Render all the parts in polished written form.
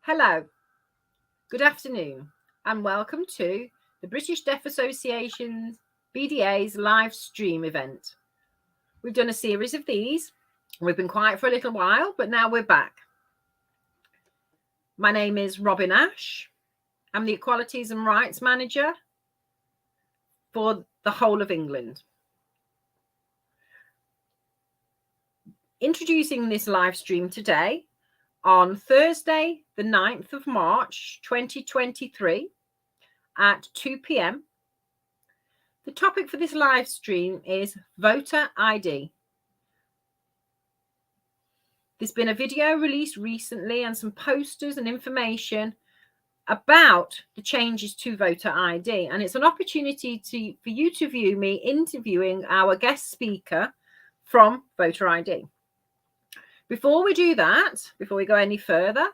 Hello, good afternoon, and welcome to the British Deaf Association's BDA's live stream event. We've done a series of these. We've been quiet for a little while, but now we're back. My name is Robin Ash. I'm the Equalities and Rights Manager for the whole of England. Introducing this live stream today on Thursday, the 9th of March, 2023 at 2 p.m. The topic for this live stream is voter ID. There's been a video released recently and some posters and information about the changes to voter ID. And it's an opportunity for you to view me interviewing our guest speaker from voter ID. Before we do that, before we go any further,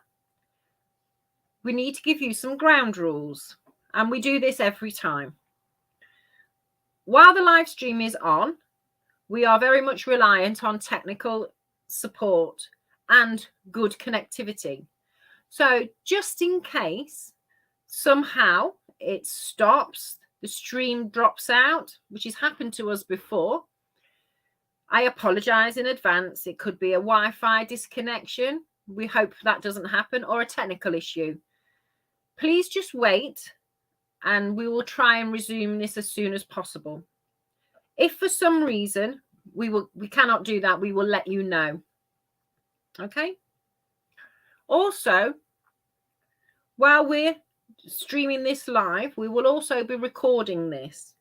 we need to give you some ground rules. And we do this every time. While the live stream is on, we are very much reliant on technical support and good connectivity. So just in case somehow it stops, the stream drops out, which has happened to us before, I apologize in advance. It could be a Wi-Fi disconnection. We hope that doesn't happen, or a technical issue. Please just wait and we will try and resume this as soon as possible. If for some reason we cannot do that, we will let you know. Okay. Also, while we're streaming this live, we will also be recording this.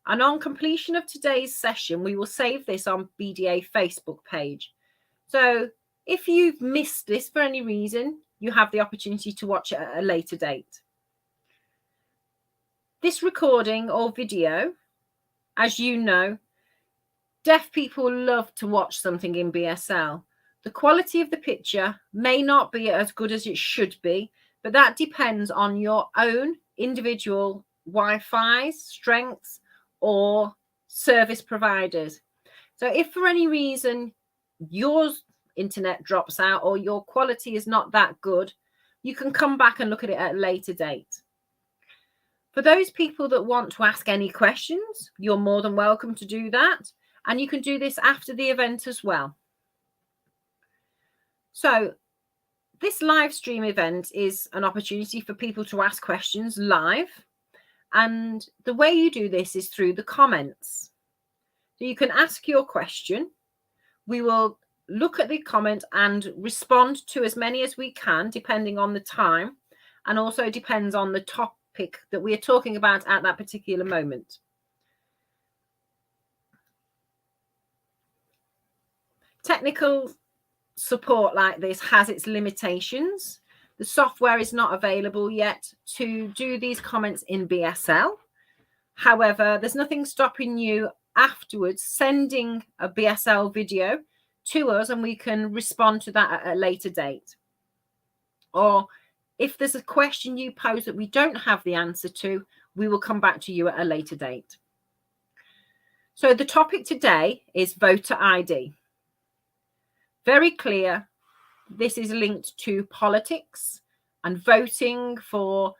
And on completion of today's session, we will save this on BDA Facebook page. So if you've missed this for any reason, you have the opportunity to watch it at a later date. This recording or video, as you know, deaf people love to watch something in BSL. The quality of the picture may not be as good as it should be, but that depends on your own individual Wi-Fi strengths or service providers. So if for any reason your internet drops out or your quality is not that good, you can come back and look at it at a later date. For those people that want to ask any questions, you're more than welcome to do that. And you can do this after the event as well. So this live stream event is an opportunity for people to ask questions live. And the way you do this is through the comments. So you can ask your question. We will look at the comment and respond to as many as we can, depending on the time, and also depends on the topic that we are talking about at that particular moment. Technical support like this has its limitations. The software is not available yet to do these comments in BSL. However, there's nothing stopping you afterwards sending a BSL video to us and we can respond to that at a later date. Or if there's a question you pose that we don't have the answer to, we will come back to you at a later date. So the topic today is voter ID. Very clear. This is linked to politics and voting for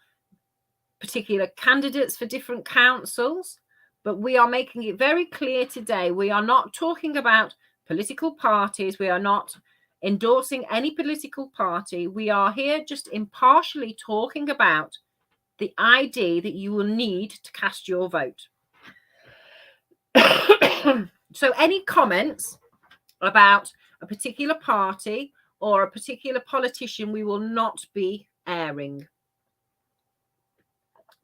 particular candidates for different councils. But we are making it very clear today, we are not talking about political parties. We are not endorsing any political party. We are here just impartially talking about the ID that you will need to cast your vote. So any comments about a particular party or a particular politician, we will not be airing.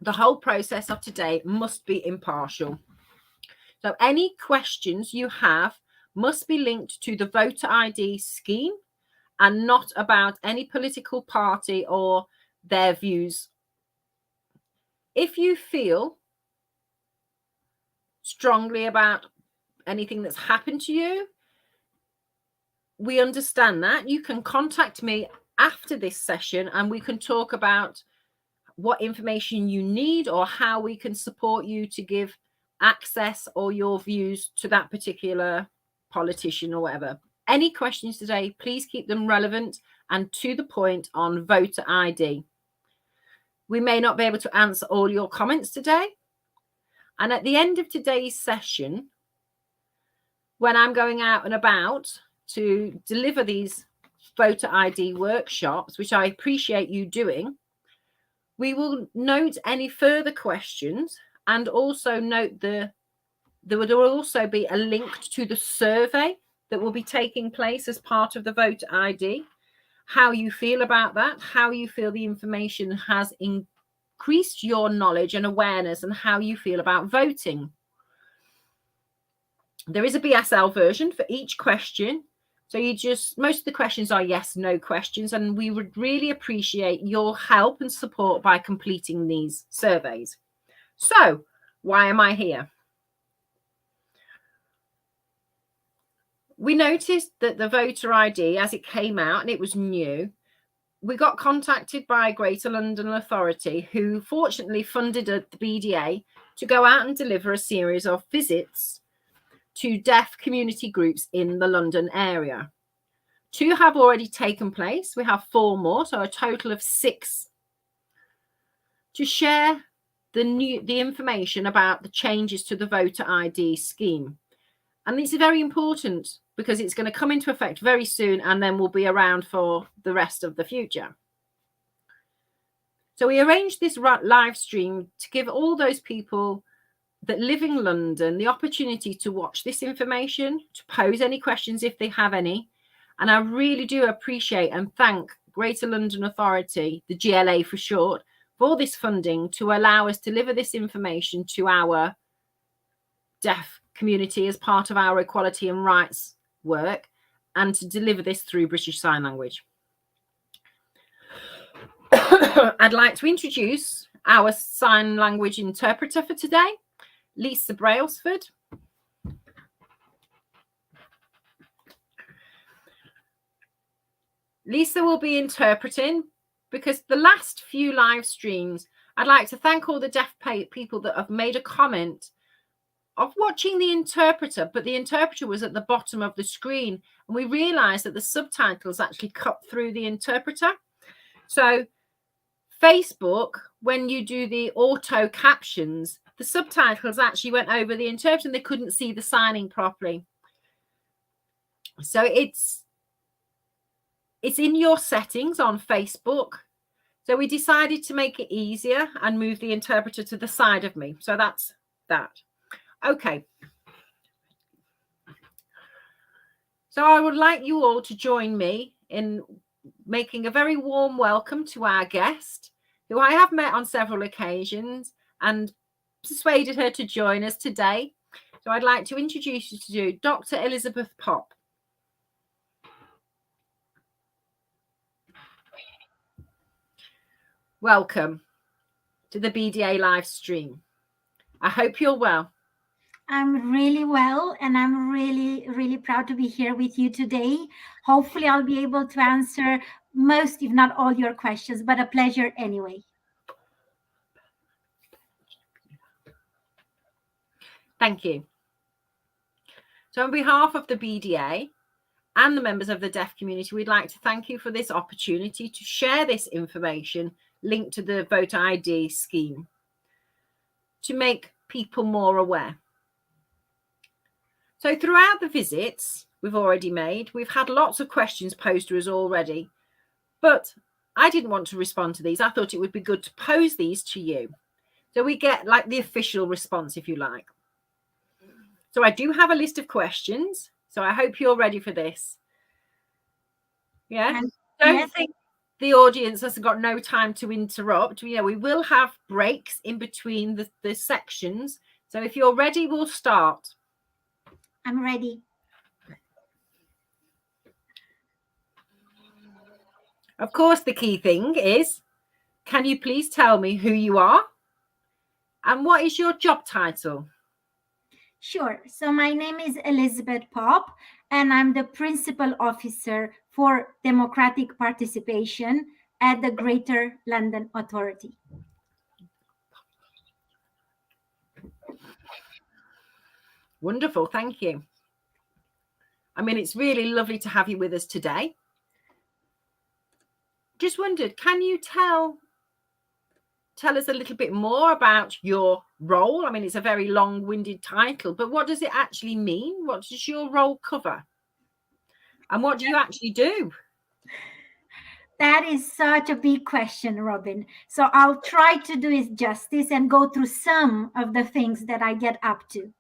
The whole process of today must be impartial. So any questions you have must be linked to the voter ID scheme and not about any political party or their views. If you feel strongly about anything that's happened to you, we understand that. You can contact me after this session and we can talk about what information you need or how we can support you to give access or your views to that particular politician or whatever. any questions today, please keep them relevant and to the point on voter ID. We may not be able to answer all your comments today. And at the end of today's session, when I'm going out and about to deliver these voter ID workshops, which I appreciate you doing, we will note any further questions and also note there will also be a link to the survey that will be taking place as part of the voter ID, how you feel about that, how you feel the information has increased your knowledge and awareness, and how you feel about voting. There is a BSL version for each question. So most of the questions are yes, no questions, and we would really appreciate your help and support by completing these surveys. So why am I here? We noticed that the voter ID, as it came out and it was new, we got contacted by Greater London Authority, who fortunately funded the BDA to go out and deliver a series of visits to deaf community groups in the London area. 2 have already taken place. We have 4 more, so a total of 6, to share the information about the changes to the voter ID scheme. And this is very important because it's going to come into effect very soon and then will be around for the rest of the future. So we arranged this live stream to give all those people that live in London the opportunity to watch this information, to pose any questions if they have any. And I really do appreciate and thank Greater London Authority, the GLA for short, for this funding to allow us to deliver this information to our deaf community as part of our equality and rights work, and to deliver this through British Sign Language. I'd like to introduce our sign language interpreter for today, Lisa Brailsford. Lisa will be interpreting because the last few live streams, I'd like to thank all the deaf people that have made a comment of watching the interpreter, but the interpreter was at the bottom of the screen, and we realized that the subtitles actually cut through the interpreter. So Facebook, when you do the auto captions, the subtitles actually went over the interpreter and they couldn't see the signing properly. So it's in your settings on Facebook. So we decided to make it easier and move the interpreter to the side of me. So that's that. Okay. So I would like you all to join me in making a very warm welcome to our guest, who I have met on several occasions and persuaded her to join us today. So I'd like to introduce you to Dr Elisabeth Pop. Welcome to the BDA live stream. I hope you're well. I'm really well, and I'm really, really proud to be here with you today. Hopefully, I'll be able to answer most, if not all, your questions, but a pleasure anyway. Thank you. So on behalf of the BDA and the members of the deaf community, we'd like to thank you for this opportunity to share this information linked to the voter ID scheme to make people more aware. So throughout the visits we've already made, we've had lots of questions posed to us already, but I didn't want to respond to these. I thought it would be good to pose these to you, so we get like the official response, if you like. So I do have a list of questions, so I hope you're ready for this. Yeah? Don't think the audience has got no time to interrupt. You know, we will have breaks in between the sections. So if you're ready, we'll start. I'm ready. Of course, the key thing is, can you please tell me who you are and what is your job title? Sure. So my name is Elisabeth Pop, and I'm the Principal Officer for Democratic Participation at the Greater London Authority. Wonderful, thank you. I mean, it's really lovely to have you with us today. Just wondered, can you tell us a little bit more about your role? I mean, it's a very long-winded title, but what does it actually mean? What does your role cover? And what do you actually do? That is such a big question, Robin. So I'll try to do it justice and go through some of the things that I get up to.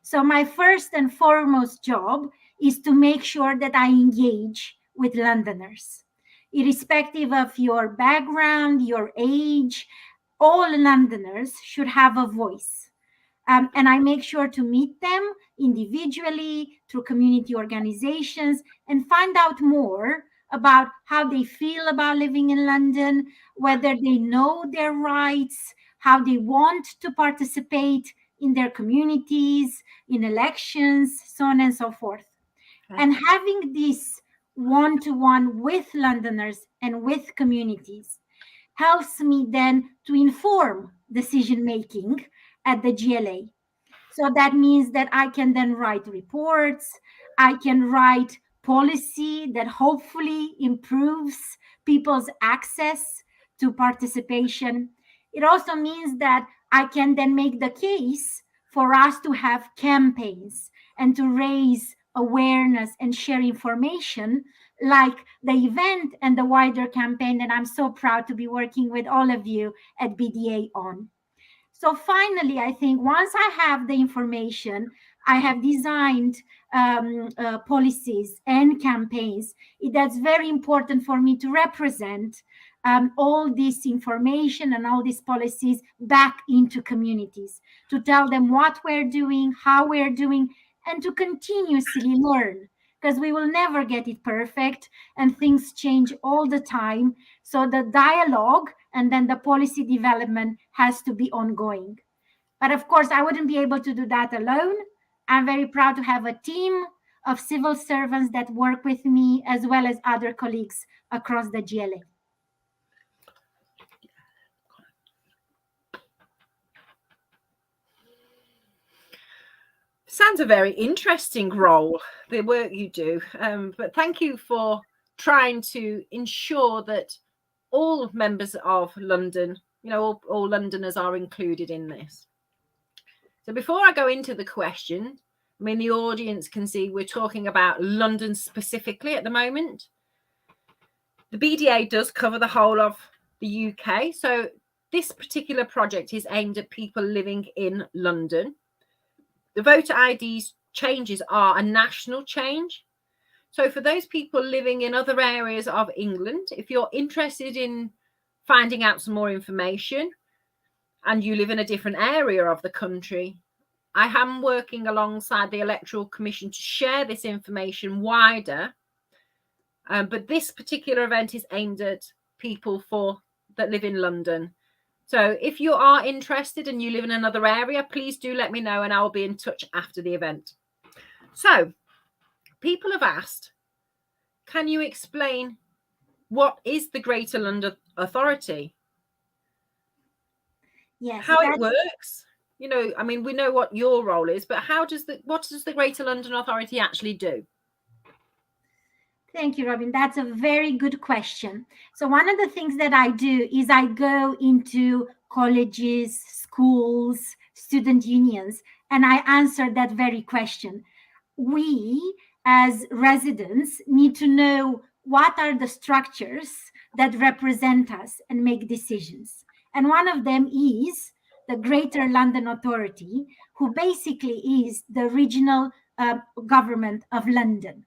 So my first and foremost job is to make sure that I engage with Londoners. Irrespective of your background, your age, all Londoners should have a voice. And I make sure to meet them individually through community organizations and find out more about how they feel about living in London, whether they know their rights, how they want to participate in their communities, in elections, so on and so forth. Okay. And having this one to one with Londoners and with communities helps me then to inform decision making at the GLA. So that means that I can then write reports, I can write policy that hopefully improves people's access to participation. It also means that I can then make the case for us to have campaigns and to raise awareness and share information like the event and the wider campaign that I'm so proud to be working with all of you at BDA on. So finally, I think once I have the information, I have designed policies and campaigns. That's very important for me to represent all this information and all these policies back into communities, to tell them what we're doing, how we're doing, and to continuously learn, because we will never get it perfect and things change all the time. So the dialogue and then the policy development has to be ongoing. But of course, I wouldn't be able to do that alone. I'm very proud to have a team of civil servants that work with me, as well as other colleagues across the GLA. Sounds a very interesting role, the work you do. But thank you for trying to ensure that all members of London, all Londoners are included in this. So before I go into the question, I mean, the audience can see we're talking about London specifically at the moment. The BDA does cover the whole of the UK. So this particular project is aimed at people living in London. The voter IDs changes are a national change. So for those people living in other areas of England, if you're interested in finding out some more information and you live in a different area of the country, I am working alongside the Electoral Commission to share this information wider. But this particular event is aimed at people that live in London. So if you are interested and you live in another area, please do let me know and I'll be in touch after the event. So people have asked, can you explain what is the Greater London Authority? Yes. How it works? I mean, we know what your role is, but what does the Greater London Authority actually do? Thank you, Robin. That's a very good question. So one of the things that I do is I go into colleges, schools, student unions, and I answer that very question. We, as residents, need to know what are the structures that represent us and make decisions. And one of them is the Greater London Authority, who basically is the regional government of London.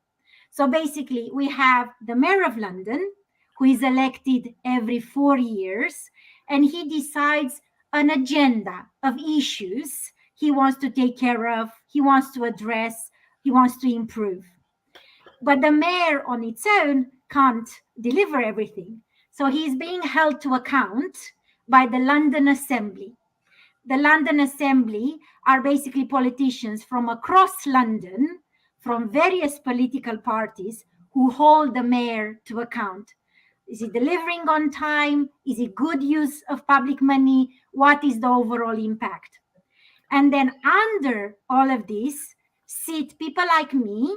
So basically, we have the Mayor of London, who is elected every 4 years, and he decides an agenda of issues he wants to take care of, he wants to address, he wants to improve. But the mayor on its own can't deliver everything. So he's being held to account by the London Assembly. The London Assembly are basically politicians from across London, from various political parties, who hold the mayor to account. Is he delivering on time? Is it good use of public money? What is the overall impact? And then under all of this sit people like me,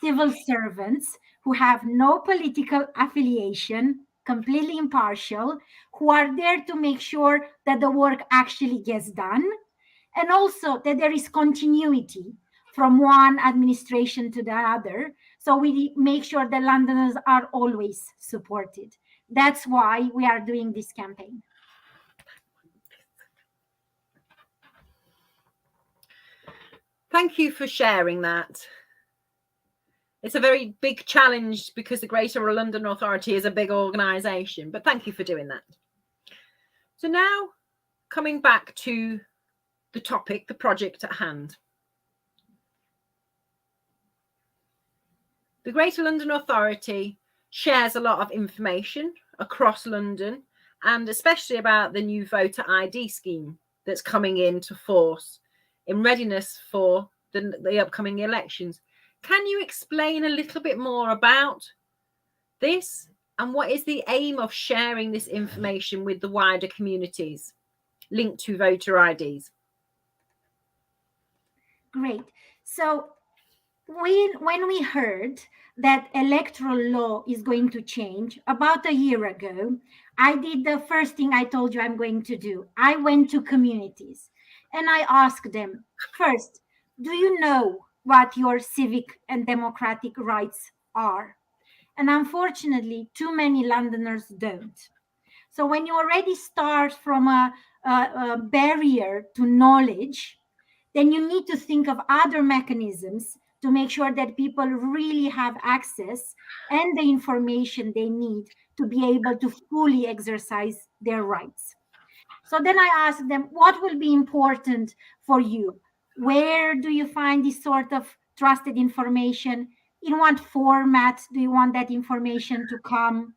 civil servants who have no political affiliation, completely impartial, who are there to make sure that the work actually gets done, and also that there is continuity from one administration to the other. So we make sure the Londoners are always supported. That's why we are doing this campaign. Thank you for sharing that. It's a very big challenge because the Greater London Authority is a big organisation, but thank you for doing that. So now, coming back to the topic, the project at hand. The Greater London Authority shares a lot of information across London, and especially about the new voter ID scheme that's coming into force in readiness for the upcoming elections. Can you explain a little bit more about this and what is the aim of sharing this information with the wider communities linked to voter IDs? Great. So when we heard that electoral law is going to change about a year ago, I did the first thing I told you I'm going to do. I went to communities and I asked them, first, do you know what your civic and democratic rights are? And unfortunately, too many Londoners don't. So when you already start from a barrier to knowledge, then you need to think of other mechanisms to make sure that people really have access and the information they need to be able to fully exercise their rights. So then I asked them, what will be important for you? Where do you find this sort of trusted information? In what format do you want that information to come?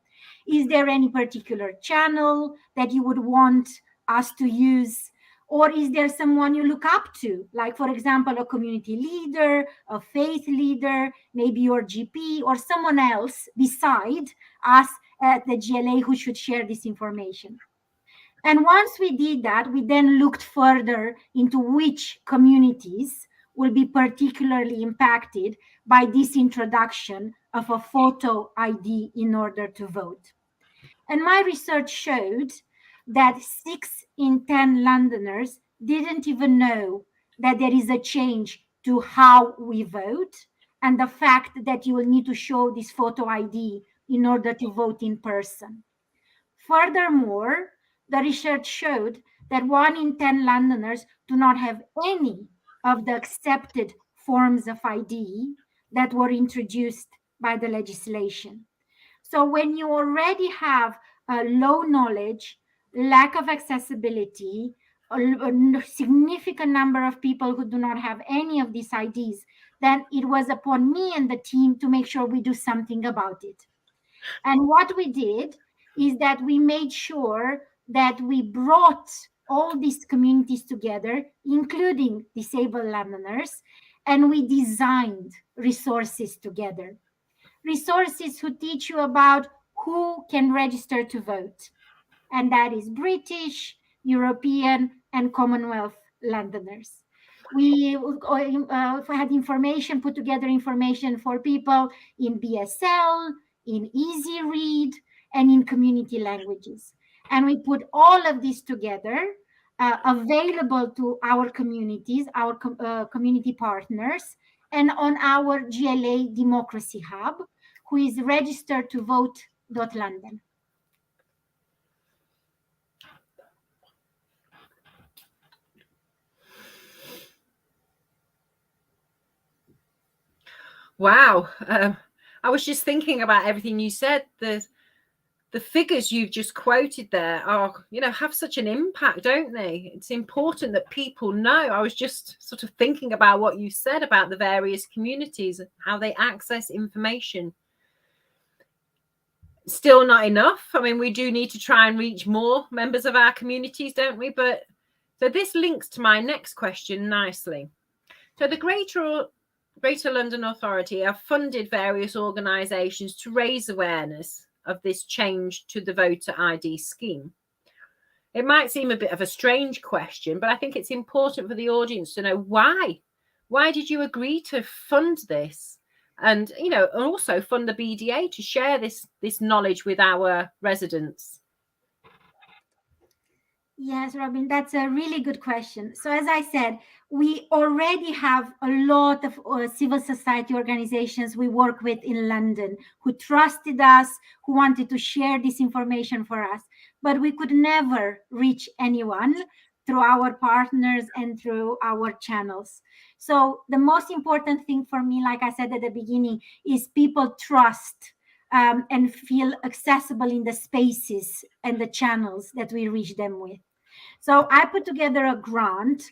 Is there any particular channel that you would want us to use? Or is there someone you look up to, like, for example, a community leader, a faith leader, maybe your GP, or someone else beside us at the GLA who should share this information? And once we did that, we then looked further into which communities will be particularly impacted by this introduction of a photo ID in order to vote. And my research showed that 6 in 10 Londoners didn't even know that there is a change to how we vote, and the fact that you will need to show this photo ID in order to vote in person. Furthermore, the research showed that 1 in 10 Londoners do not have any of the accepted forms of ID that were introduced by the legislation. So when you already have a low knowledge, lack of accessibility, a significant number of people who do not have any of these IDs, then it was upon me and the team to make sure we do something about it. And what we did is that we made sure that we brought all these communities together, including disabled Londoners, and we designed resources together. Resources who teach you about who can register to vote. And that is British, European, and Commonwealth Londoners. We had information, put together information for people in BSL, in Easy Read, and in community languages. And we put all of this together, available to our communities, our community partners, and on our GLA Democracy Hub, who is registered to vote.london. Wow. I was just thinking about everything you said. The figures you've just quoted there are, have such an impact, don't they? It's important that people know. I was just sort of thinking about what you said about the various communities, how they access information. Still not enough. I mean, we do need to try and reach more members of our communities, don't we? But so this links to my next question nicely. So the Greater London Authority have funded various organisations to raise awareness of this change to the voter ID scheme. It might seem a bit of a strange question, but I think it's important for the audience to know why. Why did you agree to fund this? and also fund the BDA to share this knowledge with our residents? Yes, Robin, that's a really good question. So, as I said, we already have a lot of civil society organizations we work with in London who trusted us, who wanted to share this information for us. But we could never reach anyone through our partners and through our channels. So, the most important thing for me, like I said at the beginning, is people trust and feel accessible in the spaces and the channels that we reach them with. So I put together a grant.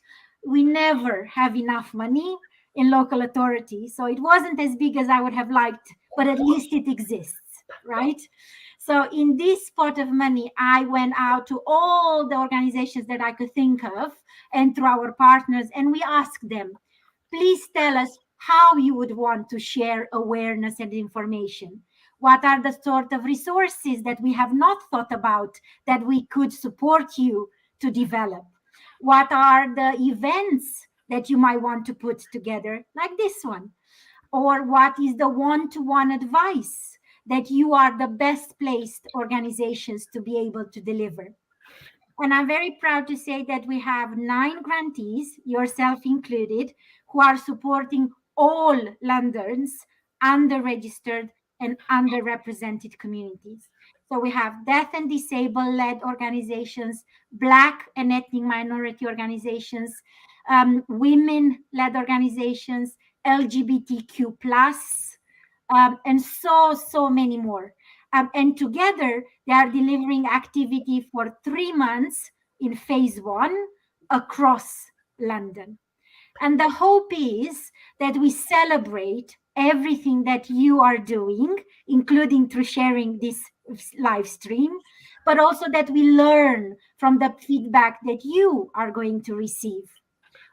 We never have enough money in local authority. So it wasn't as big as I would have liked, but at least it exists, right? So in this pot of money, I went out to all the organizations that I could think of and through our partners, and we asked them, please tell us how you would want to share awareness and information. What are the sort of resources that we have not thought about that we could support you to develop? What are the events that you might want to put together, like this one? Or what is the one to one advice that you are the best placed organizations to be able to deliver? And I'm very proud to say that we have 9 grantees, yourself included, who are supporting all London's under-registered and underrepresented communities. So we have deaf and disabled led organizations, Black and ethnic minority organizations, women led organizations, LGBTQ plus, and so many more. And together, they are delivering activity for 3 months in phase 1 across London. And the hope is that we celebrate everything that you are doing, including through sharing this live stream, but also that we learn from the feedback that you are going to receive,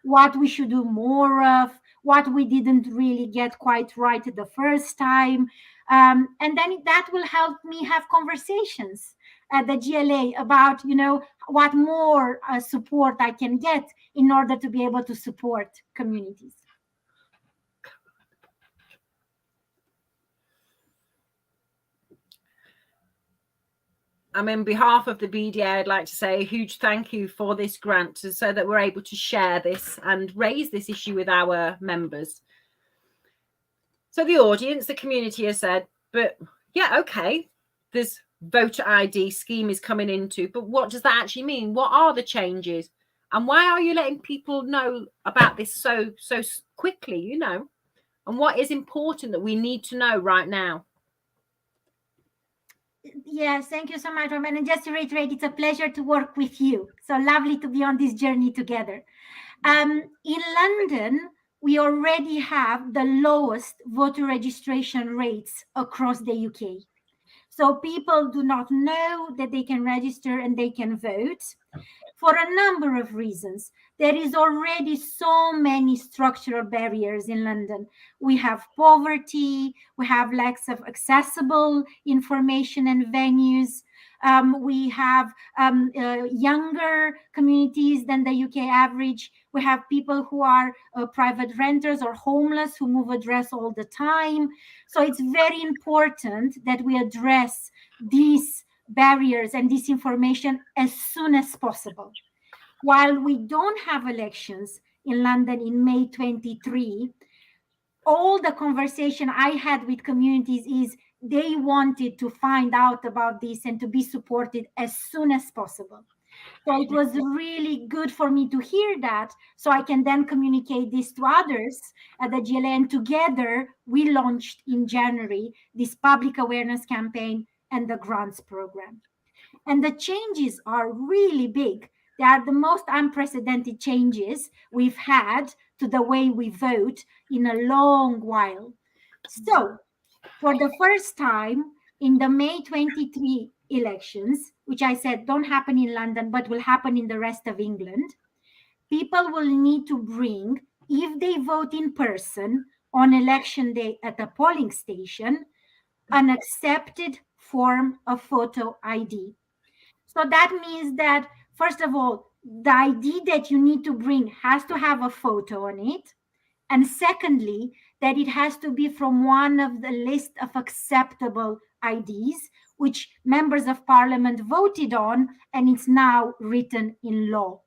what we should do more of, what we didn't really get quite right the first time. And then that will help me have conversations at the GLA about, what more support I can get in order to be able to support communities. On behalf of the BDA, I'd like to say a huge thank you for this grant so that we're able to share this and raise this issue with our members. So the audience, the community has said, but yeah, okay, this voter ID scheme is coming into, but what does that actually mean? What are the changes? And why are you letting people know about this so quickly, And what is important that we need to know right now? Yes, thank you so much, Roman. And just to reiterate, it's a pleasure to work with you. So lovely to be on this journey together. In London, we already have the lowest voter registration rates across the UK. So people do not know that they can register and they can vote for a number of reasons. There is already so many structural barriers in London. We have poverty, we have lacks of accessible information and venues. We have younger communities than the UK average. We have people who are private renters or homeless who move address all the time. So it's very important that we address these barriers and disinformation as soon as possible. While we don't have elections in London in May 23, all the conversation I had with communities is they wanted to find out about this and to be supported as soon as possible. So it was really good for me to hear that, so I can then communicate this to others at the GLA. And together, we launched in January this public awareness campaign and the grants program. And the changes are really big. They are the most unprecedented changes we've had to the way we vote in a long while. So, for the first time in the May 23 elections, which I said don't happen in London but will happen in the rest of England, people will need to bring, if they vote in person on election day at a polling station, an accepted form of photo ID. So that means that, first of all, the ID that you need to bring has to have a photo on it. And secondly, that it has to be from one of the list of acceptable IDs, which members of parliament voted on, and it's now written in law.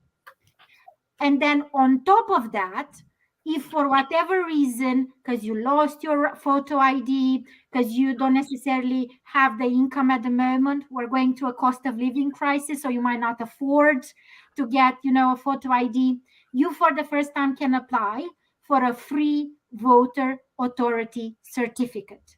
And then on top of that, if for whatever reason, because you lost your photo ID, because you don't necessarily have the income at the moment, we're going through a cost of living crisis, so you might not afford to get, a photo ID, you for the first time can apply for a free voter authority certificate.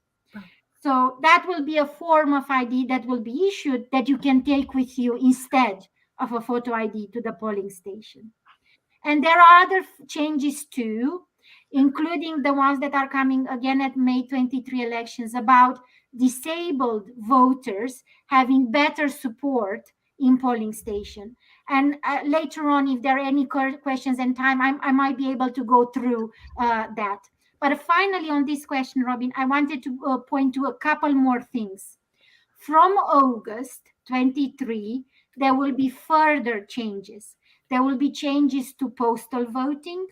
So that will be a form of ID that will be issued that you can take with you instead of a photo ID to the polling station. And there are other changes too, including the ones that are coming again at May 23 elections about disabled voters having better support in polling station. And later on, if there are any questions and time, I might be able to go through that. But finally, on this question, Robin, I wanted to point to a couple more things. From August 23, there will be further changes. There will be changes to postal voting,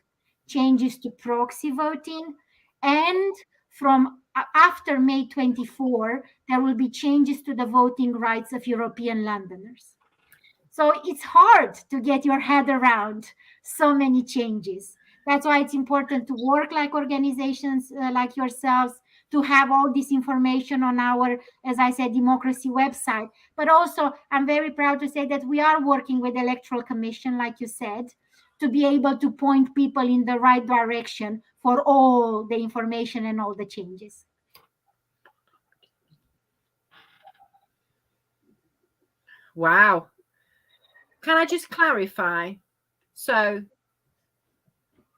changes to proxy voting, and from after May 24, there will be changes to the voting rights of European Londoners. So it's hard to get your head around so many changes. That's why it's important to work like organizations like yourselves, to have all this information on our, as I said, democracy website. But also, I'm very proud to say that we are working with the Electoral Commission, like you said, to be able to point people in the right direction for all the information and all the changes. Wow. Can I just clarify? So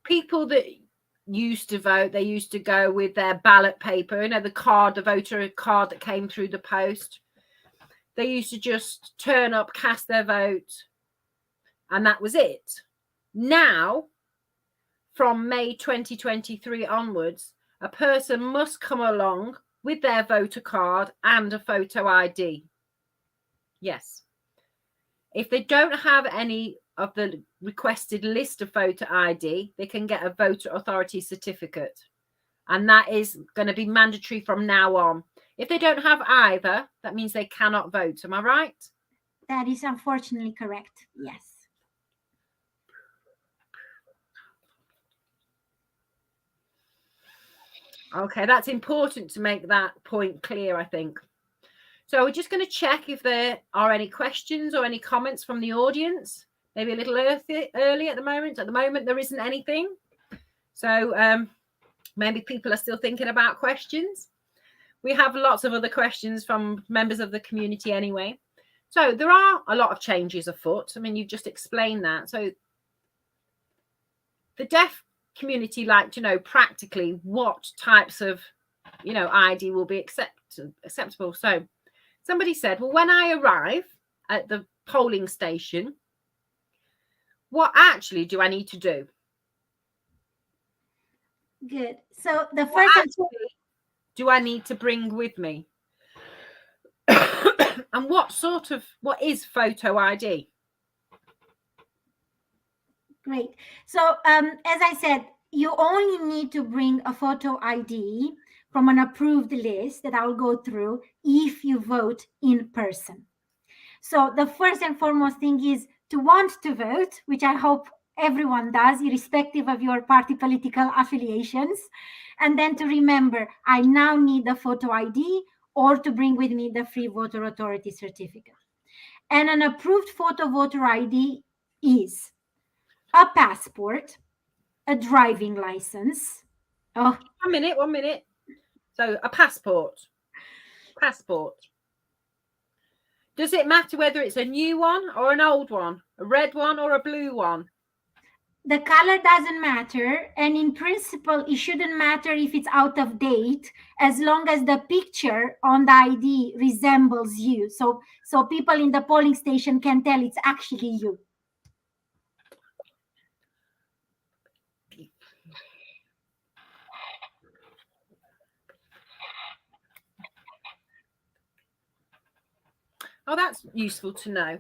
people that used to vote, they used to go with their ballot paper, the card, the voter card that came through the post. They used to just turn up, cast their vote, and that was it. Now, from May 2023 onwards, a person must come along with their voter card and a photo ID. Yes. If they don't have any of the requested list of voter ID, they can get a voter authority certificate. And that is going to be mandatory from now on. If they don't have either, that means they cannot vote. Am I right? That is unfortunately correct. Yes. Okay, that's important to make that point clear, I think. So we're just going to check if there are any questions or any comments from the audience. Maybe a little early at the moment. At the moment, there isn't anything. So maybe people are still thinking about questions. We have lots of other questions from members of the community anyway. So there are a lot of changes afoot. I mean, you've just explained that. So the deaf community like to know practically what types of, ID will be acceptable. So somebody said, well, when I arrive at the polling station, what actually do I need to do? Good. So the first do I need to bring with me? And what is photo ID? Great. So as I said, you only need to bring a photo ID from an approved list that I'll go through if you vote in person. So the first and foremost thing is to want to vote, which I hope everyone does, irrespective of your party political affiliations. And then to remember, I now need the photo ID or to bring with me the free voter authority certificate. And an approved photo voter ID is a passport, a driving license. Oh, 1 minute. So a passport. Does it matter whether it's a new one or an old one, a red one or a blue one? The color doesn't matter, and in principle, it shouldn't matter if it's out of date, as long as the picture on the ID resembles you. So people in the polling station can tell it's actually you. Oh, that's useful to know.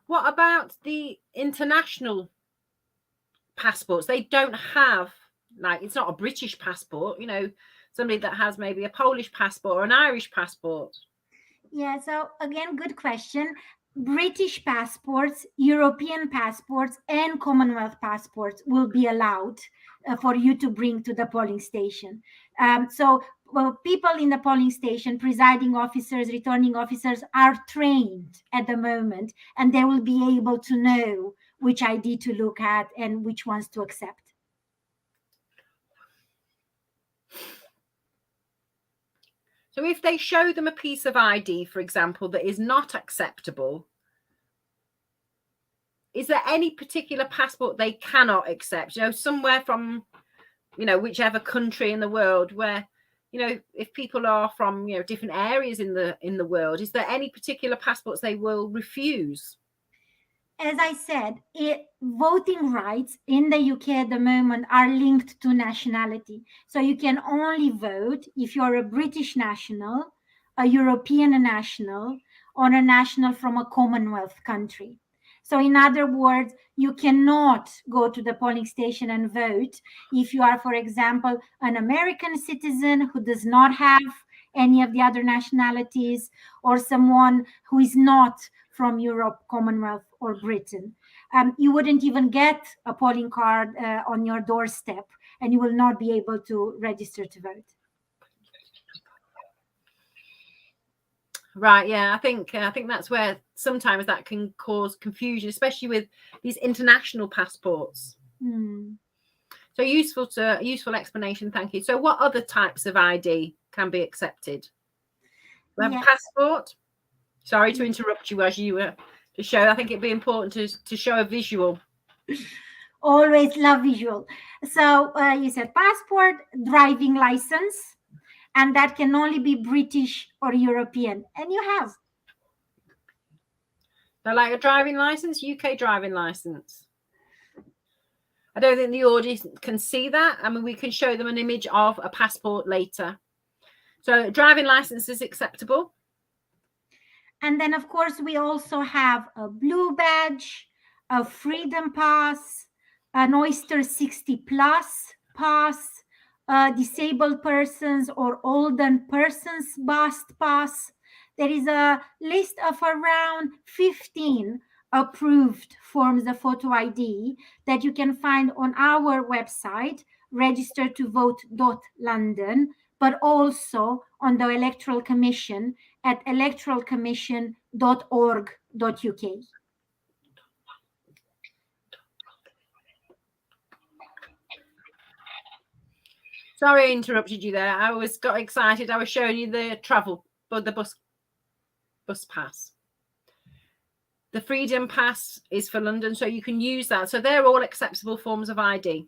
What about the international passports? They don't have Like, it's not a British passport, you know, somebody that has maybe a Polish passport or an Irish passport. Yeah, so again, good question. British passports, European passports, and Commonwealth passports will be allowed for you to bring to the polling station. So people in the polling station, presiding officers, returning officers, are trained at the moment, and they will be able to know which ID to look at and which ones to accept. So if they show them a piece of ID, for example, that is not acceptable, is there any particular passport they cannot accept? You know, somewhere from, you know, whichever country in the world where, you know, if people are from, you know, different areas in the world, is there any particular passports they will refuse? As I said, voting rights in the UK at the moment are linked to nationality. So you can only vote if you're a British national, a European national, or a national from a Commonwealth country. So, in other words, you cannot go to the polling station and vote if you are, for example, an American citizen who does not have any of the other nationalities, or someone who is not from Europe, Commonwealth, or Britain. You wouldn't even get a polling card on your doorstep, and you will not be able to register to vote. Right, yeah, I think that's where sometimes that can cause confusion, especially with these international passports. So useful explanation, thank you. So what other types of ID can be accepted? We have a passport. Sorry to interrupt you as you were to show. I think it'd be important to show a visual. Always love visual. So you said passport, driving license, and that can only be British or European. And you have. So like a driving license, UK driving license. I don't think the audience can see that. I mean, we can show them an image of a passport later. So driving license is acceptable. And then, of course, we also have a blue badge, a freedom pass, an Oyster 60 plus pass, disabled persons or older persons bust pass. There is a list of around 15 approved forms of photo ID that you can find on our website, registertovote.london, but also on the Electoral Commission at electoralcommission.org.uk. Sorry I interrupted you there. I got excited. I was showing you the bus pass. The Freedom Pass is for London, so you can use that. So they're all acceptable forms of ID.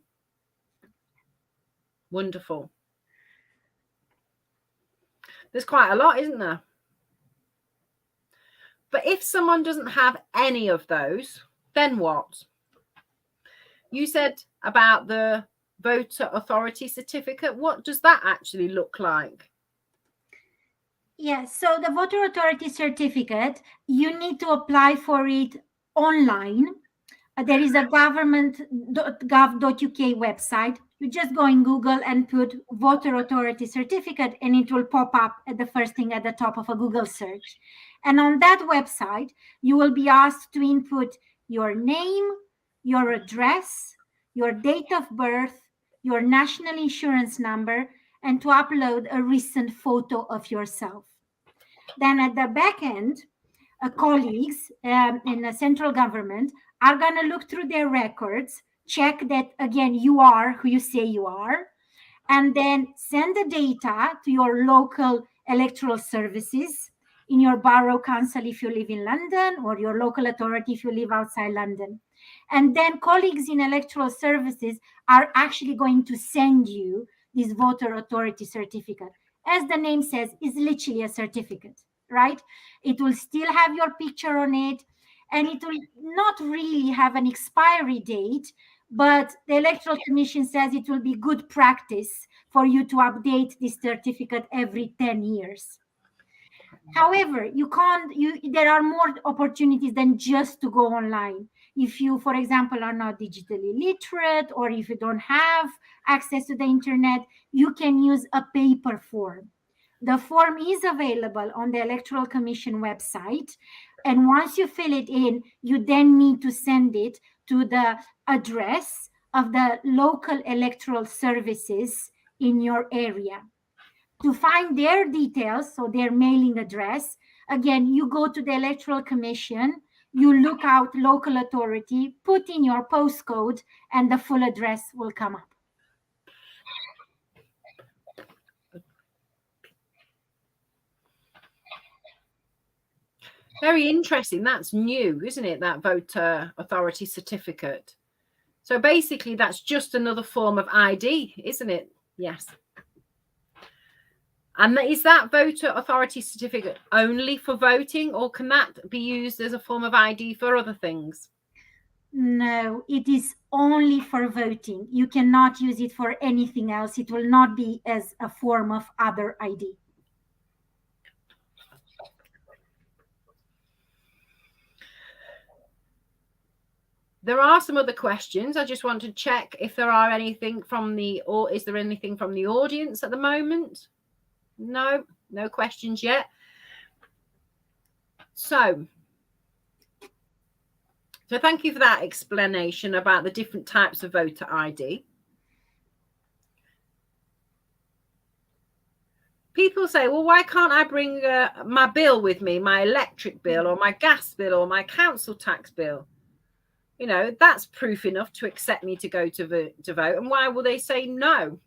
Wonderful. There's quite a lot, isn't there? But if someone doesn't have any of those, then what? You said about the voter authority certificate. What does that actually look like? Yes, so the voter authority certificate, you need to apply for it online. There is a government.gov.uk website. You just go in Google and put voter authority certificate, and it will pop up at the first thing at the top of a Google search. And on that website, you will be asked to input your name, your address, your date of birth, your national insurance number, and to upload a recent photo of yourself. Then at the back end, colleagues in the central government are going to look through their records, check that, again, you are who you say you are, and then send the data to your local electoral services in your borough council if you live in London, or your local authority if you live outside London. And then colleagues in electoral services are actually going to send you this voter authority certificate. As the name says, is literally a certificate, right? It will still have your picture on it, and it will not really have an expiry date, but the Electoral Commission says it will be good practice for you to update this certificate every 10 years. However, there are more opportunities than just to go online. If you, for example, are not digitally literate, or if you don't have access to the internet, you can use a paper form. The form is available on the Electoral Commission website. And once you fill it in, you then need to send it to the address of the local electoral services in your area. To find their details, so their mailing address, again, you go to the Electoral Commission, you look out local authority, put in your postcode, and the full address will come up. Very interesting. That's new, isn't it? That voter authority certificate. So basically, that's just another form of ID, isn't it? Yes. And is that voter authority certificate only for voting, or can that be used as a form of ID for other things? No, it is only for voting. You cannot use it for anything else. It will not be as a form of other ID. There are some other questions. I just want to check if there are anything from the, or is there anything from the audience at the moment? No questions yet. So thank you for that explanation about the different types of voter ID. People say, well, why can't I bring my bill with me, my electric bill or my gas bill or my council tax bill? You know, that's proof enough to accept me to go to vote. And why will they say no?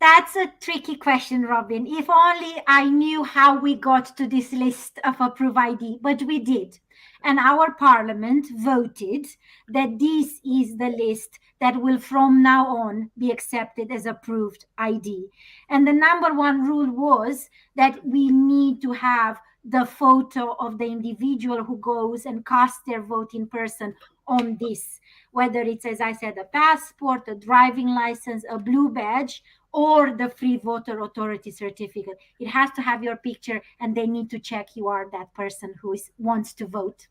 That's a tricky question, Robin. If only I knew how we got to this list of approved ID, but we did. And our parliament voted that this is the list that will from now on be accepted as approved ID. And the number one rule was that we need to have the photo of the individual who goes and casts their vote in person on this, whether it's, as I said, a passport, a driving license, a blue badge, or the free voter authority certificate. It has to have your picture, and they need to check you are that person who wants to vote.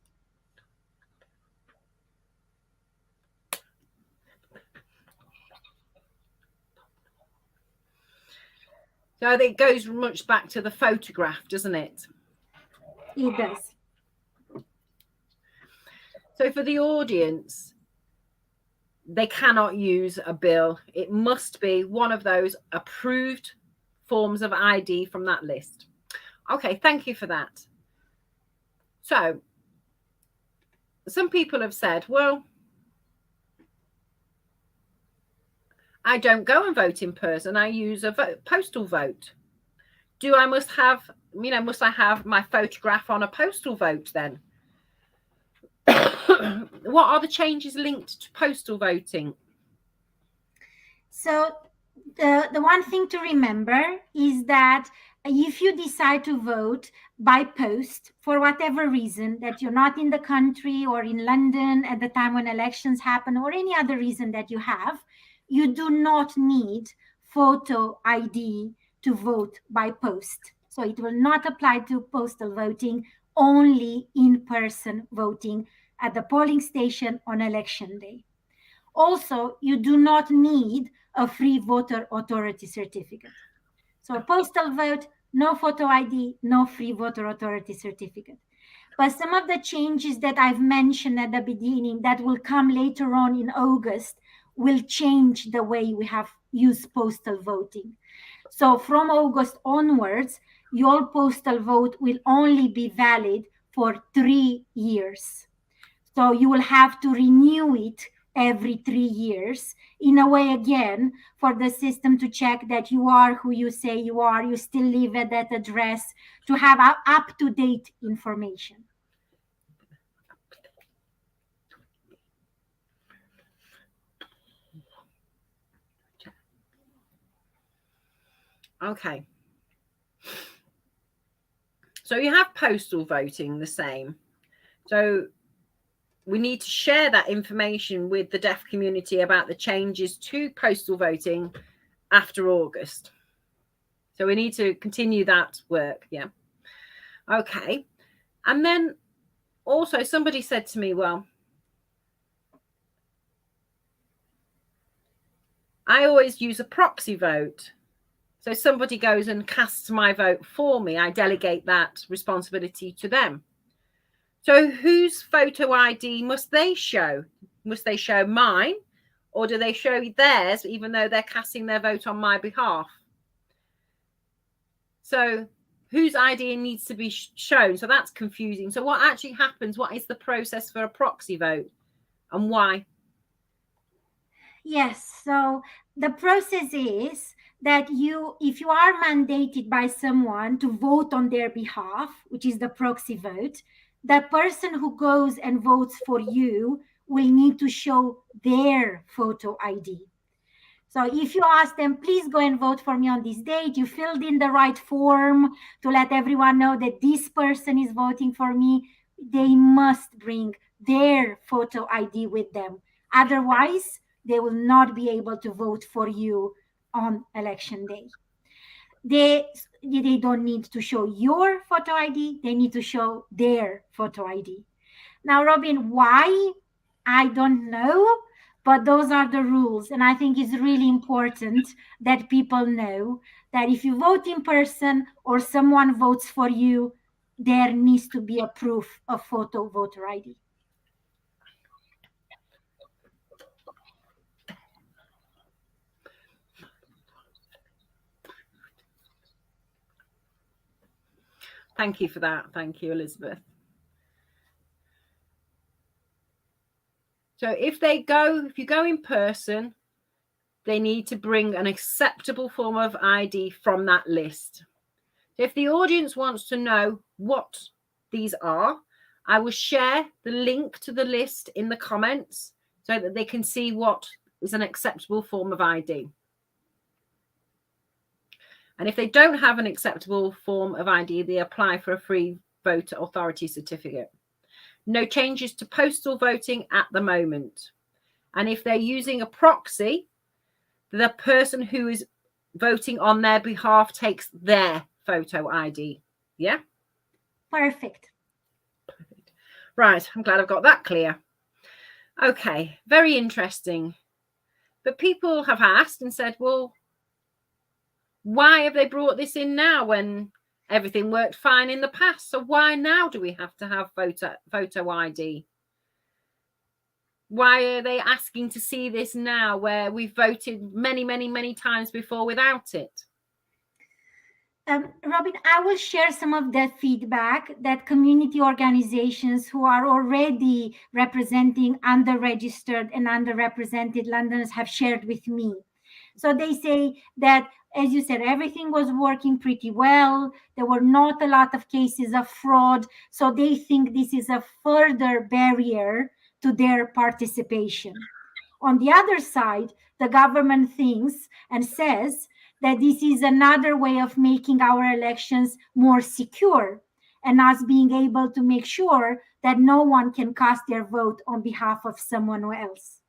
So it goes much back to the photograph, doesn't it? It does. So for the audience, they cannot use a bill. It must be one of those approved forms of ID from that list. Okay, thank you for that. So some people have said, well, I don't go and vote in person. I use a postal vote. Must I have my photograph on a postal vote then? What are the changes linked to postal voting? So the one thing to remember is that if you decide to vote by post for whatever reason, that you're not in the country or in London at the time when elections happen, or any other reason that you have, you do not need photo ID to vote by post. So it will not apply to postal voting, only in-person voting at the polling station on election day. Also, you do not need a free voter authority certificate. So postal vote, no photo ID, no free voter authority certificate. But some of the changes that I've mentioned at the beginning that will come later on in August will change the way we have used postal voting. So from August onwards, your postal vote will only be valid for 3 years. So you will have to renew it every 3 years, in a way, again, for the system to check that you are who you say you are, you still live at that address, to have up-to-date information. Okay. So you have postal voting the same. So we need to share that information with the deaf community about the changes to postal voting after August. So we need to continue that work. Yeah. Okay. And then also somebody said to me, well, I always use a proxy vote. So somebody goes and casts my vote for me. I delegate that responsibility to them. So whose photo ID must they show? Must they show mine, or do they show theirs even though they're casting their vote on my behalf? So whose ID needs to be shown? So that's confusing. So what actually happens? What is the process for a proxy vote and why? Yes, so the process is that if you are mandated by someone to vote on their behalf, which is the proxy vote, the person who goes and votes for you will need to show their photo ID. So if you ask them, please go and vote for me on this date, you filled in the right form to let everyone know that this person is voting for me, they must bring their photo ID with them. Otherwise, they will not be able to vote for you on election day. They don't need to show your photo ID, they need to show their photo ID. Now, Robin, why? I don't know, but those are the rules. And I think it's really important that people know that if you vote in person or someone votes for you, there needs to be a proof of photo voter ID. Thank you for that. Thank you, Elizabeth. So if you go in person, they need to bring an acceptable form of ID from that list. If the audience wants to know what these are, I will share the link to the list in the comments so that they can see what is an acceptable form of ID. And if they don't have an acceptable form of ID, they apply for a free voter authority certificate. No changes to postal voting at the moment. And if they're using a proxy, the person who is voting on their behalf takes their photo ID. Yeah? Perfect. Right, I'm glad I've got that clear. Okay, very interesting. But people have asked and said, well, why have they brought this in now when everything worked fine in the past? So why now do we have to have photo ID? Why are they asking to see this now where we've voted many, many, many times before without it? Robin, I will share some of the feedback that community organizations who are already representing underregistered and underrepresented Londoners have shared with me. So they say that, as you said, everything was working pretty well. There were not a lot of cases of fraud. So they think this is a further barrier to their participation. On the other side, the government thinks and says that this is another way of making our elections more secure and us being able to make sure that no one can cast their vote on behalf of someone else.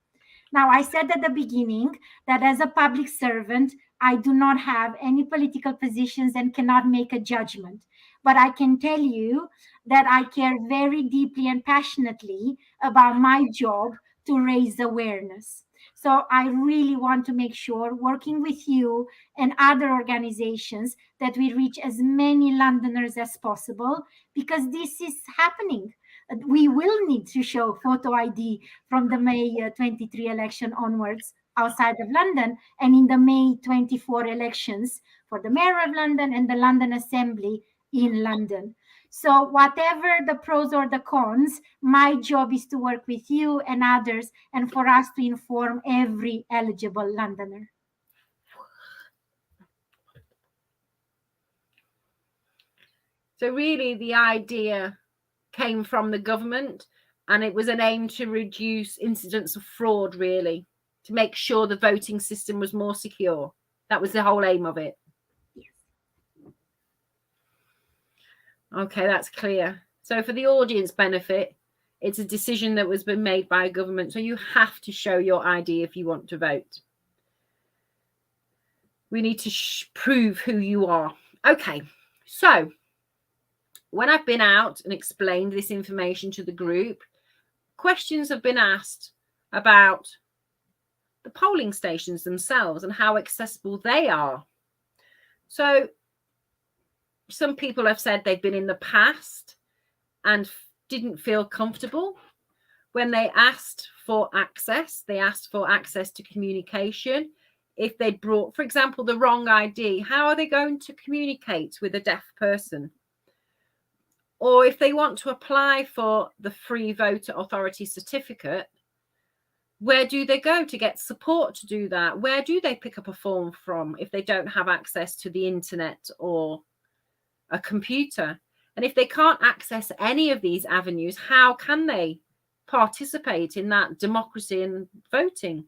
Now, I said at the beginning that as a public servant, I do not have any political positions and cannot make a judgment. But I can tell you that I care very deeply and passionately about my job to raise awareness. So I really want to make sure, working with you and other organizations, that we reach as many Londoners as possible, because this is happening. We will need to show photo ID from the May 23 election onwards outside of London, and in the May 24 elections for the Mayor of London and the London Assembly in London. So whatever the pros or the cons, my job is to work with you and others and for us to inform every eligible Londoner. So really the idea came from the government, and it was an aim to reduce incidents of fraud, really, to make sure the voting system was more secure. That was the whole aim of it. Yes. Okay, that's clear. So for the audience benefit, it's a decision that was been made by a government. So you have to show your ID if you want to vote. We need to prove who you are. Okay, so when I've been out and explained this information to the group, questions have been asked about the polling stations themselves and how accessible they are. So some people have said they've been in the past and didn't feel comfortable when they asked for access. They asked for access to communication. If they'd brought, for example, the wrong ID, how are they going to communicate with a deaf person? Or if they want to apply for the free voter authority certificate, where do they go to get support to do that? Where do they pick up a form from if they don't have access to the internet or a computer? And if they can't access any of these avenues, how can they participate in that democracy and voting?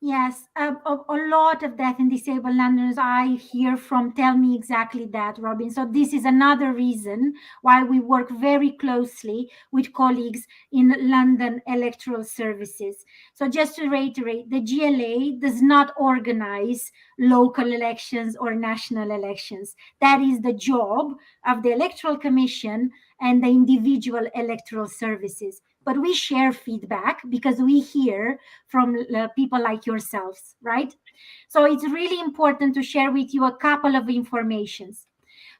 Yes, a lot of deaf and disabled Londoners I hear from tell me exactly that, Robin. So this is another reason why we work very closely with colleagues in London Electoral Services. So just to reiterate, the GLA does not organize local elections or national elections. That is the job of the Electoral Commission and the individual electoral services. But we share feedback because we hear from people like yourselves, right? So it's really important to share with you a couple of informations.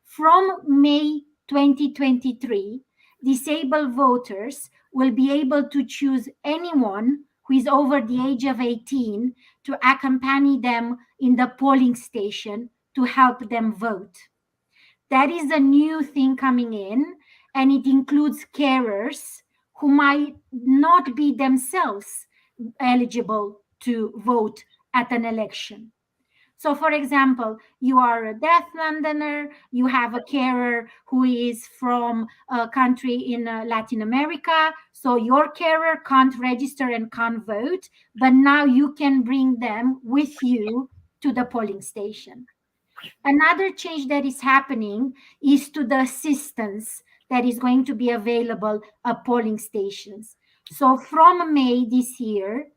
From May 2023, disabled voters will be able to choose anyone who is over the age of 18 to accompany them in the polling station to help them vote. That is a new thing coming in, and it includes carers who might not be themselves eligible to vote at an election. So, for example, you are a deaf Londoner, you have a carer who is from a country in Latin America, so your carer can't register and can't vote, but now you can bring them with you to the polling station. Another change that is happening is to the assistance that is going to be available at polling stations. So from May this year,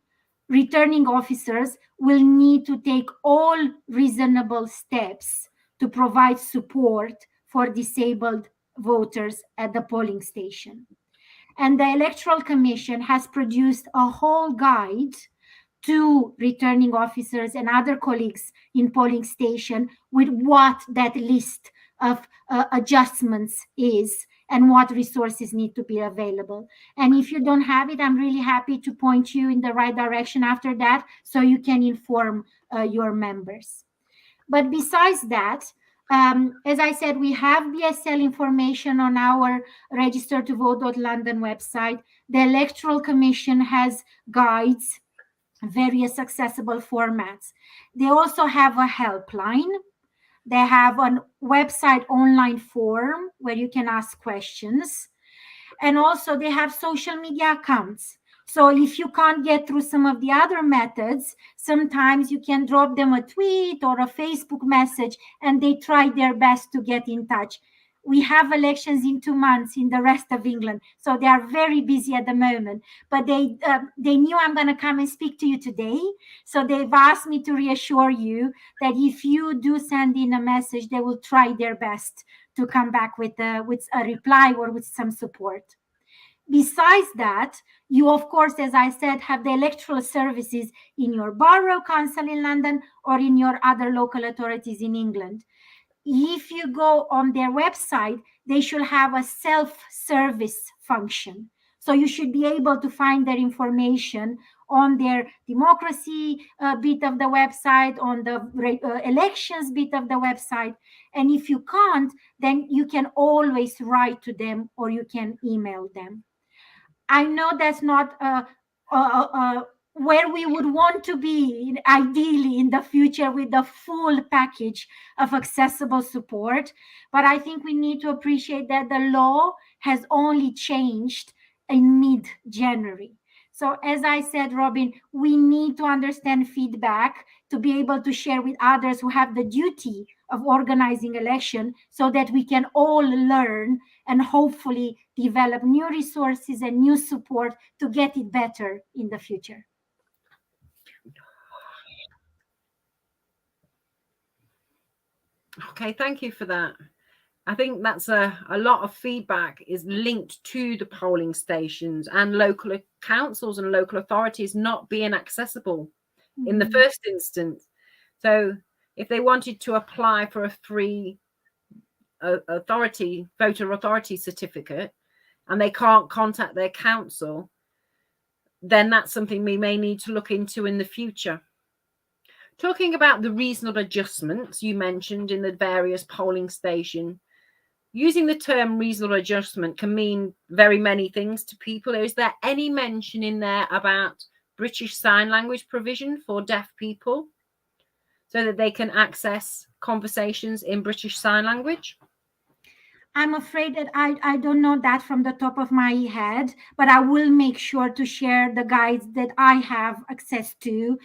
returning officers will need to take all reasonable steps to provide support for disabled voters at the polling station. And the Electoral Commission has produced a whole guide to returning officers and other colleagues in polling station with what that list of adjustments is and what resources need to be available. And if you don't have it, I'm really happy to point you in the right direction after that so you can inform your members. But besides that, as I said, we have BSL information on our register to vote.london website. The Electoral Commission has guides, various accessible formats. They also have a helpline. They have a website online form where you can ask questions. And also they have social media accounts. So if you can't get through some of the other methods, sometimes you can drop them a tweet or a Facebook message and they try their best to get in touch. We have elections in 2 months in the rest of England, so they are very busy at the moment. But they knew I'm going to come and speak to you today, so they've asked me to reassure you that if you do send in a message, they will try their best to come back with a reply or with some support. Besides that, you, of course, as I said, have the electoral services in your borough council in London or in your other local authorities in England. If you go on their website, they should have a self-service function. So you should be able to find their information on their democracy bit of the website, on the elections bit of the website. And if you can't, then you can always write to them or you can email them. I know that's not where we would want to be ideally in the future with the full package of accessible support. But I think we need to appreciate that the law has only changed in mid-January. So as I said, Robin, we need to understand feedback to be able to share with others who have the duty of organizing election so that we can all learn and hopefully develop new resources and new support to get it better in the future. Okay, thank you for that. I think that's a lot of feedback is linked to the polling stations and local councils and local authorities not being accessible in the first instance. So if they wanted to apply for a free voter authority certificate and they can't contact their council, then that's something we may need to look into in the future. Talking about the reasonable adjustments you mentioned in the various polling stations, using the term reasonable adjustment can mean very many things to people. Is there any mention in there about British Sign Language provision for deaf people so that they can access conversations in British Sign Language? I'm afraid that I don't know that from the top of my head, but I will make sure to share the guides that I have access to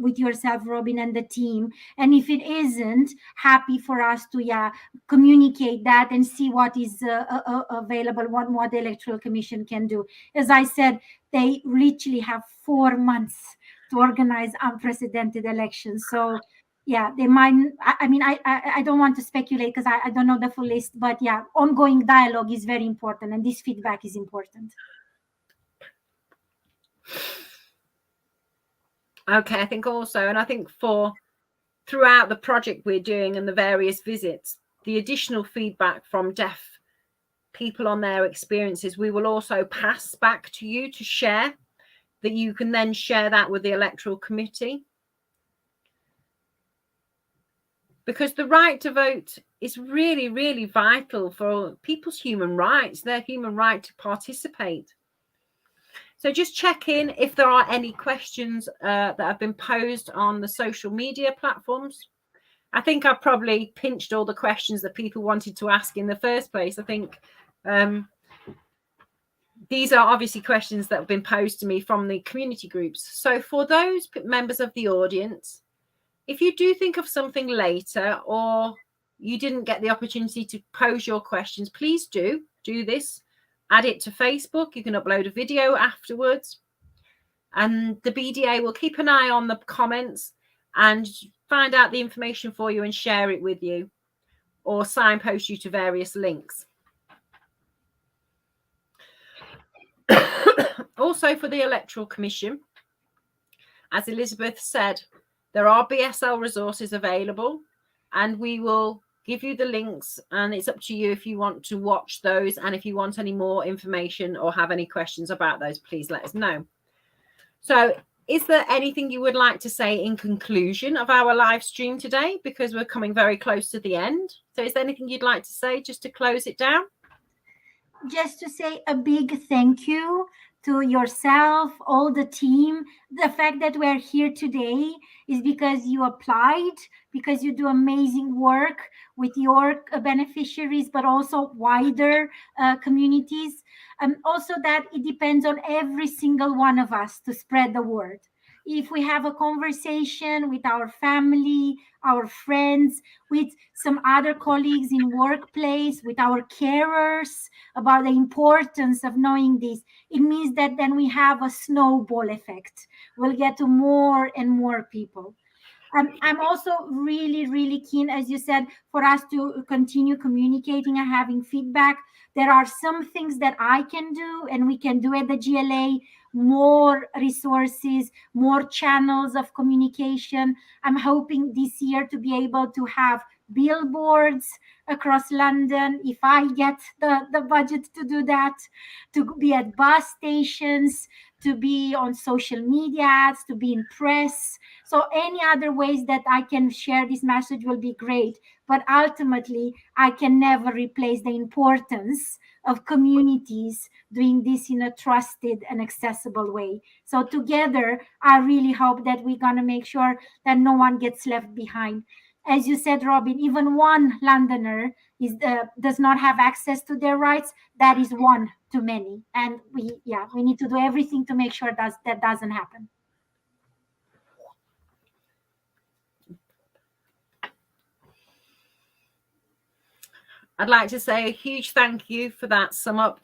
with yourself, Robin, and the team. And if it isn't, happy for us to communicate that and see what is available, what the Electoral Commission can do. As I said, they literally have 4 months to organize unprecedented elections. So yeah, they might. I don't want to speculate because I don't know the full list, but yeah, ongoing dialogue is very important and this feedback is important. Okay, I think also, and I think for throughout the project we're doing and the various visits, the additional feedback from deaf people on their experiences, we will also pass back to you to share, that you can then share that with the Electoral Committee. Because the right to vote is really, really vital for people's human rights, their human right to participate. So just check in if there are any questions that have been posed on the social media platforms. I think I've probably pinched all the questions that people wanted to ask in the first place. I think these are obviously questions that have been posed to me from the community groups. So for those members of the audience, if you do think of something later or you didn't get the opportunity to pose your questions, please do this. Add it to Facebook. You can upload a video afterwards. And the BDA will keep an eye on the comments and find out the information for you and share it with you or signpost you to various links. Also for the Electoral Commission, as Elisabeth said, there are BSL resources available and we will give you the links, and it's up to you if you want to watch those, and if you want any more information or have any questions about those, please let us know. So is there anything you would like to say in conclusion of our live stream today, because we're coming very close to the end? So is there anything you'd like to say just to close it down? Just to say a big thank you to yourself, all the team. The fact that we're here today is because you applied, because you do amazing work with your beneficiaries, but also wider communities. Also that it depends on every single one of us to spread the word. If we have a conversation with our family, our friends, with some other colleagues in workplace, with our carers, about the importance of knowing this, it means that then we have a snowball effect. We'll get to more and more people. I'm also really, really keen, as you said, for us to continue communicating and having feedback. There are some things that I can do and we can do at the GLA, more resources, more channels of communication. I'm hoping this year to be able to have billboards across London, if I get the budget to do that, to be at bus stations, to be on social media ads, to be in press. So any other ways that I can share this message will be great. But ultimately, I can never replace the importance of communities doing this in a trusted and accessible way. So together, I really hope that we're going to make sure that no one gets left behind. As you said, Robin, even one Londoner does not have access to their rights. That is one too many. And we need to do everything to make sure that doesn't happen. I'd like to say a huge thank you for that sum up,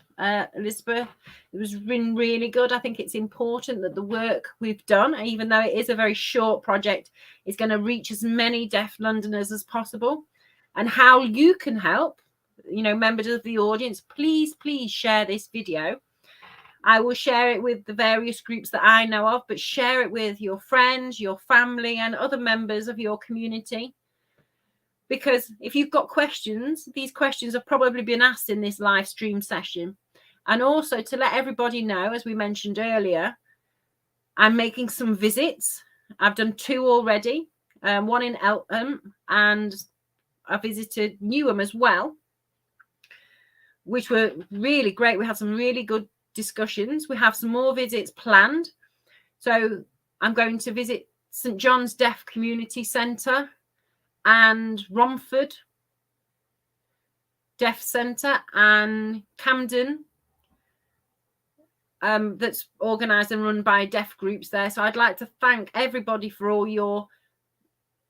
Elisabeth. It was really good. I think it's important that the work we've done, even though it is a very short project, is going to reach as many deaf Londoners as possible. And how you can help members of the audience, please share this video. I will share it with the various groups that I know of, but share it with your friends, your family, and other members of your community. Because if you've got questions, these questions have probably been asked in this live stream session. And also to let everybody know, as we mentioned earlier, I'm making some visits. I've done 2 already, one in Eltham, and I visited Newham as well, which were really great. We had some really good discussions. We have some more visits planned. So I'm going to visit St John's Deaf Community Centre and Romford Deaf Centre and Camden, that's organised and run by deaf groups there. So I'd like to thank everybody for all your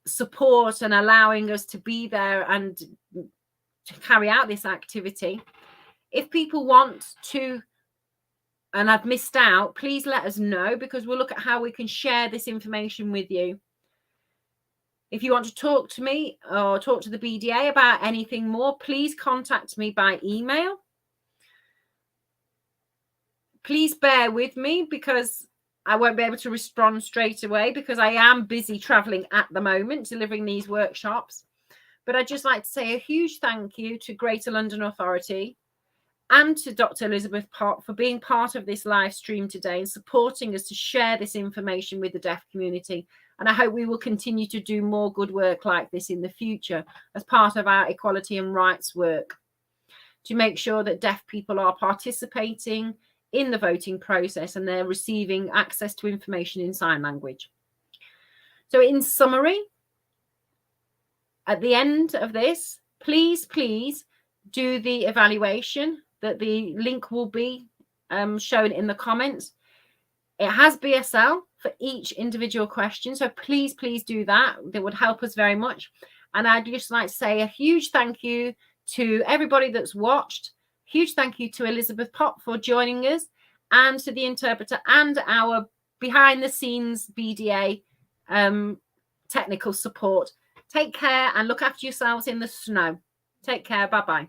support and allowing us to be there and to carry out this activity. If people want to, and I've missed out, please let us know, because we'll look at how we can share this information with you. If you want to talk to me or talk to the BDA about anything more, please contact me by email. Please bear with me, because I won't be able to respond straight away, because I am busy traveling at the moment delivering these workshops. But I'd just like to say a huge thank you to Greater London Authority and to Dr Elisabeth Pop for being part of this live stream today and supporting us to share this information with the deaf community. And I hope we will continue to do more good work like this in the future as part of our equality and rights work, to make sure that deaf people are participating in the voting process and they're receiving access to information in sign language. So in summary, at the end of this, please do the evaluation. That the link will be shown in the comments. It has BSL for each individual question, so please do that. That would help us very much. And I'd just like to say a huge thank you to everybody that's watched. Huge thank you to Elisabeth Pop for joining us, and to the interpreter and our behind the scenes BDA technical support. Take care and look after yourselves in the snow. Take care. Bye-bye.